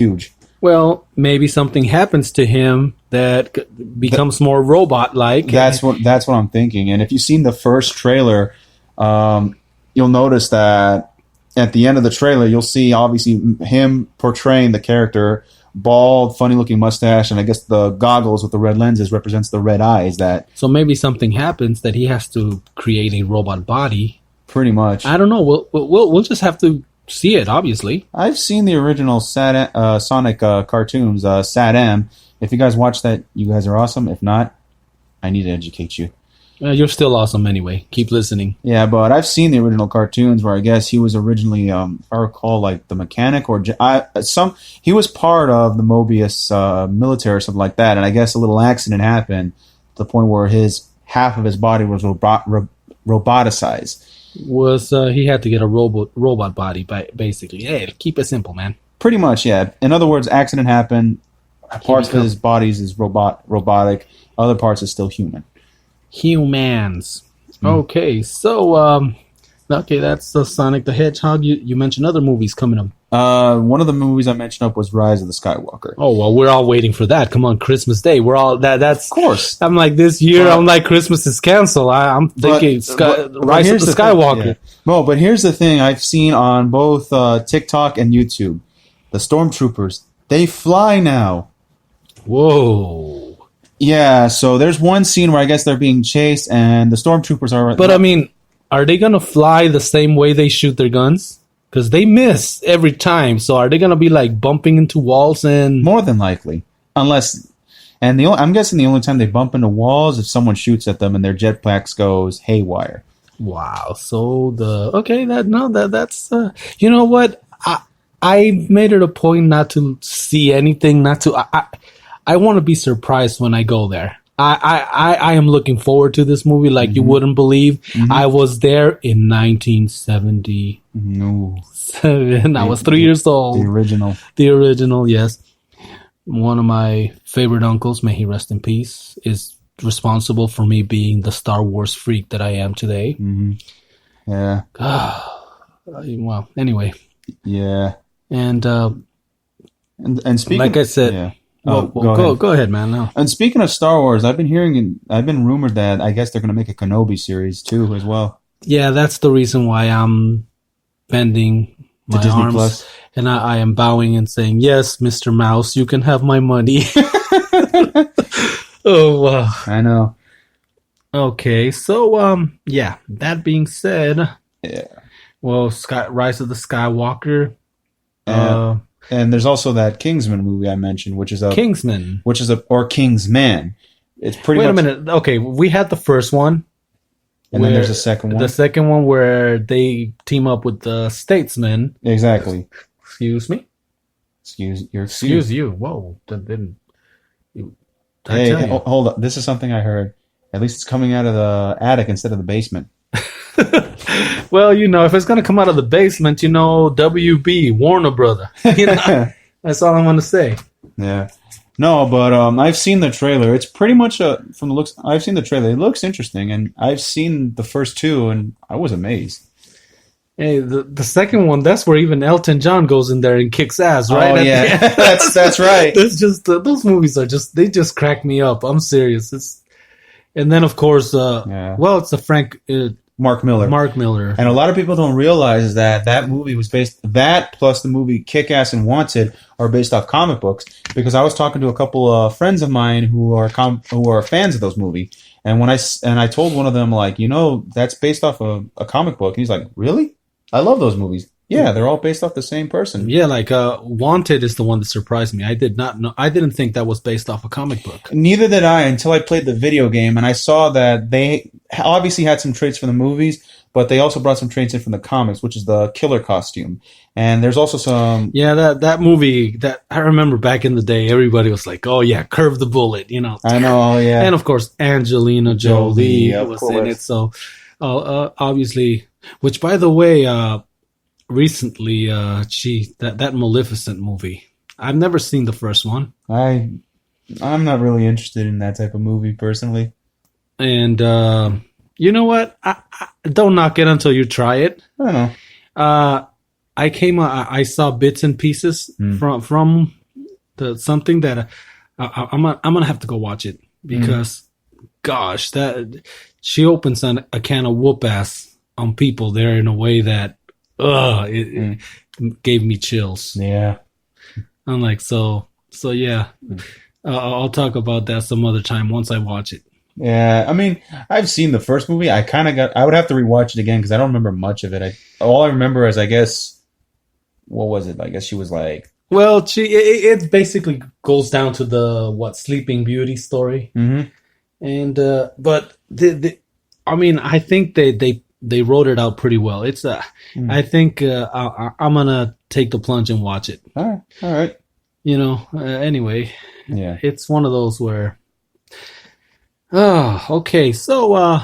huge. Well, maybe something happens to him that becomes more robot-like. That's what I'm thinking. And if you've seen the first trailer, you'll notice that at the end of the trailer, you'll see obviously him portraying the character, bald, funny-looking mustache, and I guess the goggles with the red lenses represents the red eyes. So maybe something happens that he has to create a robot body. Pretty much. I don't know. We'll just have to see it. Obviously, I've seen the original Sonic cartoons, SatM. If you guys watch that, you guys are awesome. If not, I need to educate you. You're still awesome anyway. Keep listening. Yeah, but I've seen the original cartoons where I guess he was originally, if I recall, like the mechanic or he was part of the Mobius military or something like that, and I guess a little accident happened to the point where half of his body was roboticized. He had to get a robot body, basically. Hey, keep it simple, man. Pretty much, yeah. In other words, accident happened. Parts of his bodies is robotic. Other parts is still human. Humans. Okay, so that's the Sonic the Hedgehog. You mentioned other movies coming up. One of the movies I mentioned up was Rise of the Skywalker. Oh well, we're all waiting for that. Come on, Christmas Day. We're all that's of course. I'm like this year. I'm like Christmas is canceled. I'm thinking Rise of the Skywalker. Yeah. No, but here's the thing. I've seen on both TikTok and YouTube, the stormtroopers, they fly now. Whoa. Yeah, so there's one scene where I guess they're being chased and the stormtroopers are... But I mean, are they going to fly the same way they shoot their guns? Because they miss every time. So are they going to be like bumping into walls and... More than likely. Unless... And I'm guessing the only time they bump into walls is if someone shoots at them and their jetpacks goes haywire. Wow. So that's... you know what? I made it a point not to see anything, I want to be surprised when I go there. I am looking forward to this movie like you wouldn't believe. I was there in 1970. No. I was 3 years old. The original, yes. One of my favorite uncles, may he rest in peace, is responsible for me being the Star Wars freak that I am today. Mm-hmm. Yeah. Well, anyway. Yeah. And speaking, like I said... Yeah. Go ahead, man. No. And speaking of Star Wars, I've been rumored that I guess they're going to make a Kenobi series too, as well. Yeah, that's the reason why I'm bending my Disney arms, Plus. And I am bowing and saying, "Yes, Mr. Mouse, you can have my money." Oh, wow. I know. Okay, so yeah. That being said, yeah. Well, Rise of the Skywalker. And there's also that Kingsman movie I mentioned, or Kingsman. It's pretty. Wait a minute. Okay, we had the first one, and then there's a second one. The second one where they team up with the Statesman. Exactly. Excuse me. Excuse you. Whoa! Hold up. This is something I heard. At least it's coming out of the attic instead of the basement. Well, if it's going to come out of the basement, WB, Warner Brother. That's all I'm going to say. Yeah. No, but I've seen the trailer. It's pretty much from the looks. I've seen the trailer. It looks interesting, and I've seen the first two, and I was amazed. Hey, the second one, that's where even Elton John goes in there and kicks ass, right? Oh, yeah. that's right. It's just, those movies they just crack me up. I'm serious. And then, of course, it's a Mark Miller. And a lot of people don't realize that movie was plus the movie Kick-Ass and Wanted are based off comic books, because I was talking to a couple of friends of mine who are fans of those movies. And I told one of them, like, that's based off a comic book. And he's like, really? I love those movies. Yeah, they're all based off the same person. Yeah, like Wanted is the one that surprised me. I did not know. I didn't think that was based off a comic book. Neither did I until I played the video game, and I saw that they obviously had some traits from the movies, but they also brought some traits in from the comics, which is the killer costume. And there's also some... Yeah, that movie, that I remember back in the day, everybody was like, oh yeah, Curve the Bullet, I know, yeah. And of course, Angelina Jolie was in it. So, obviously, which by the way... recently, that Maleficent movie. I've never seen the first one. I'm not really interested in that type of movie personally. And you know what? I don't knock it until you try it. I don't know. I saw bits and pieces from the something that I'm gonna have to go watch it because, gosh, that she opens a can of whoop ass on people there in a way that it gave me chills. Yeah. I'm like, so yeah. I'll talk about that some other time once I watch it. Yeah, I mean, I've seen the first movie. I would have to rewatch it again because I don't remember much of it. All I remember is, I guess, what was it? I guess she was like, well, it basically goes down to the Sleeping Beauty story, and but I mean, I think they wrote it out pretty well. It's I think I'm gonna take the plunge and watch it. All right. Anyway, yeah, it's one of those where. Oh, okay. So,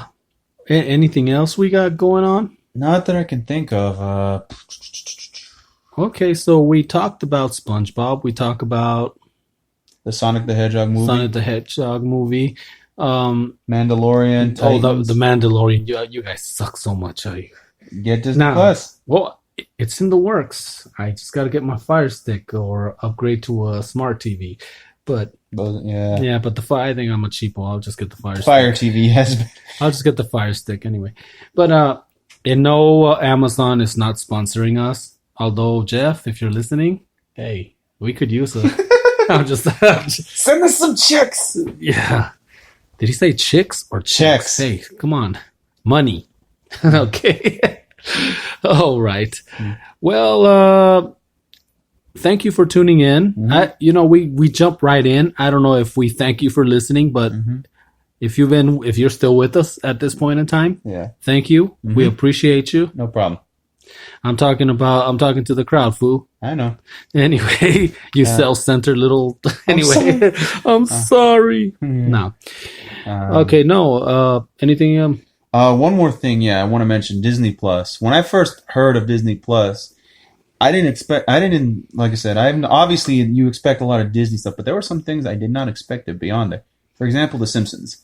anything else we got going on? Not that I can think of. Okay, so we talked about SpongeBob. We talked about the Sonic the Hedgehog movie. Mandalorian. The Mandalorian. You guys suck so much. Get Disney Plus. Well, it's in the works. I just got to get my Fire Stick or upgrade to a smart TV. But but I think I'm a cheapo. I'll just get the Fire Stick. Fire TV has been. I'll just get the Fire Stick anyway. But Amazon is not sponsoring us. Although, Jeff, if you're listening, hey, we could use a. I'm just send us some chicks. Yeah. Did he say chicks or checks? Hey, come on, money. Okay. All right. Well, thank you for tuning in. We jump right in. I don't know if we thank you for listening, but if you're still with us at this point in time, thank you. We appreciate you. No problem. I'm talking to the crowd, fool. I know. Anyway, you self-centered little. Anyway, I'm sorry. No. Okay. No. Anything? One more thing. Yeah, I want to mention Disney Plus. When I first heard of Disney Plus, like I said, obviously you expect a lot of Disney stuff, but there were some things I did not expect to be on there. For example, The Simpsons.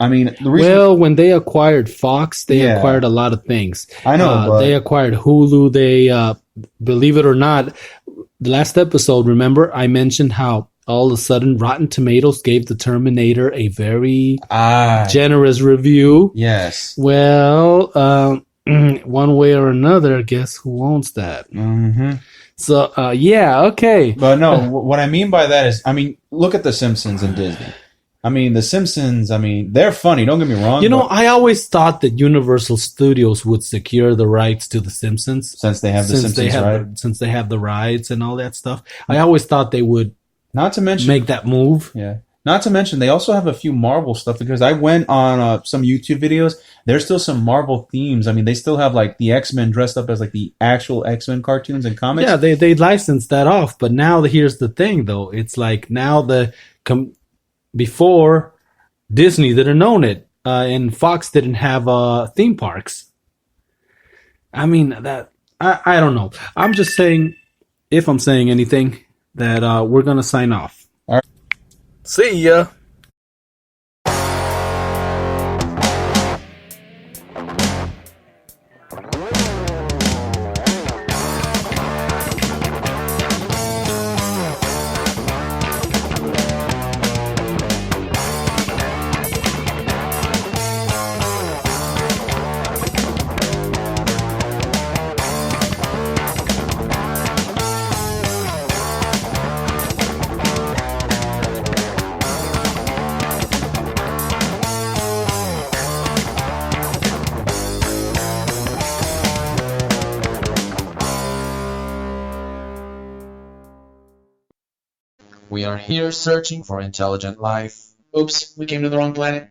I mean, when they acquired Fox, they acquired a lot of things. I know, but they acquired Hulu. They, believe it or not, the last episode, remember, I mentioned how all of a sudden Rotten Tomatoes gave The Terminator a very generous review. Yes. Well, one way or another, guess who owns that? Mm-hmm. So, okay. But no, what I mean by that is, look at The Simpsons and Disney. The Simpsons, they're funny, don't get me wrong. I always thought that Universal Studios would secure the rights to The Simpsons. Since they have The Simpsons, right? Since they have the rights and all that stuff. I always thought they would make that move. Yeah. Not to mention, they also have a few Marvel stuff, because I went on some YouTube videos. There's still some Marvel themes. They still have, like, the X-Men dressed up as, like, the actual X-Men cartoons and comics. Yeah, they licensed that off. But now, here's the thing, though. It's like, now before, Disney didn't own it, and Fox didn't have theme parks. I don't know. I'm just saying, if I'm saying anything, that we're going to sign off. All right. See ya. We are here searching for intelligent life. Oops, we came to the wrong planet.